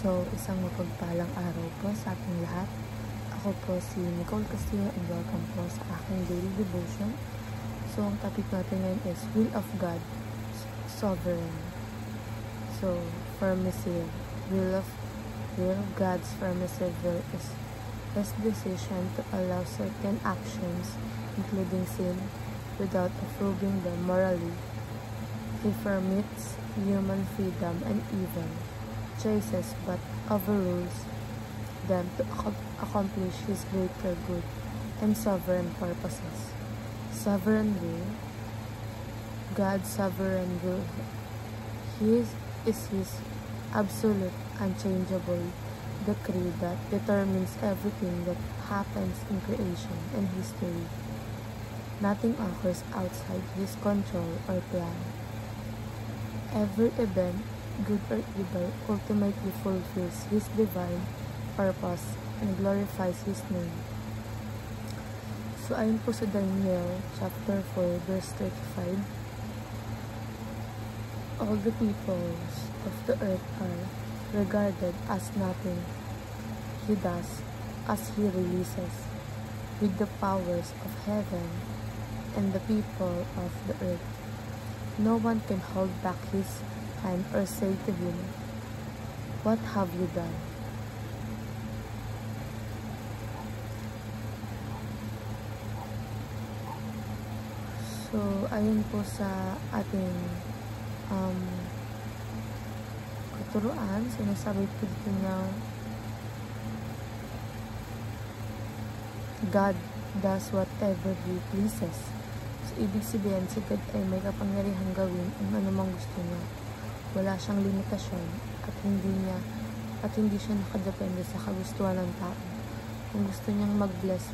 So, isang mapagpalang araw po sa ating lahat. Ako po si Nicole Castillo and welcome po sa aking daily devotion. So, ang topic natin ngayon is Will of God, Sovereign. So, permissive. Will of God's permissive will is His decision to allow certain actions, including sin, without approving them morally. He permits human freedom and evil choices but overrules them to accomplish His greater good and sovereign purposes. Sovereign will. God's sovereign will is His absolute, unchangeable decree that determines everything that happens in creation and history. Nothing occurs outside His control or plan. Every event, good or evil, ultimately fulfills His divine purpose and glorifies His name. So, ayon po sa Daniel chapter 4 verse 35, all the peoples of the earth are regarded as nothing. He does as He releases with the powers of heaven and the people of the earth. No one can hold back His hand or say to Him, "What have you done?" So, ayon po sa ating katuruan, sinasabi po dito na God does whatever He pleases. So, ibig sabihin, si God ay may kapangyarihang gawin ang anumang gusto niya. Wala siyang limitasyon at hindi siya nakadepende sa kagustuhan ng tao. Kung gusto niyang mag-bless,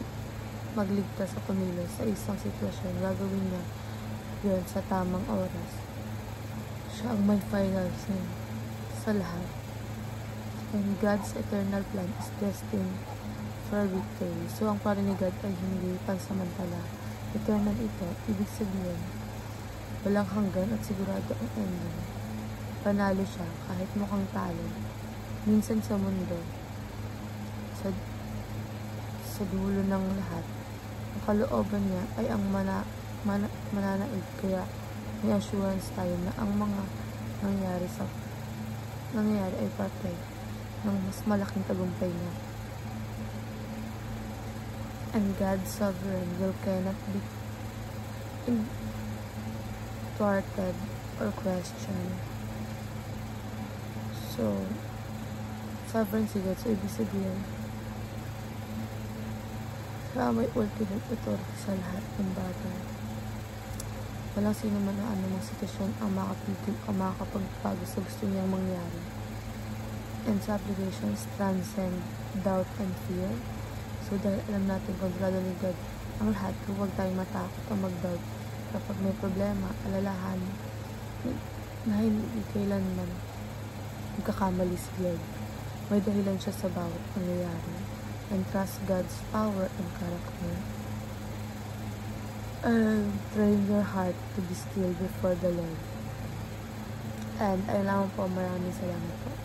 magligtas sa kumilos sa isang sitwasyon, gagawin niya yun sa tamang oras. Siya ang may final say sa lahat. And God's eternal plan is destined for victory. So, ang plano ni God ay hindi pansamantala. Eternal ito, ibig sabihin, walang hanggan at sigurado ang ending. Panalo siya kahit mukhang talo. Minsan sa mundo, sa dulo ng lahat, ang kalooban niya ay ang mananaig. Kaya may assurance tayo na ang mga nangyayari ay parte ng mas malaking tagumpay niya. And God's sovereign will cannot be thwarted or questioned. So, sovereign si God. So, ibig sabihin, siya may ultimate authority sa lahat ng bagay. Walang sino man ang anumang sitwasyon ang makapigil o makakapagbago sa gusto niyang mangyari. And sa applications, transcend doubt and fear. So, dahil alam natin kontrolado ni God ang lahat, huwag tayong matakot o mag-doubt kapag may problema, alalahan na hindi kailanman magkakamali si Lord. May dahilan siya sa bawat nangyayari. And trust God's power and character. And train your heart to be still before the Lord. And ayun lang po, maraming salamat po.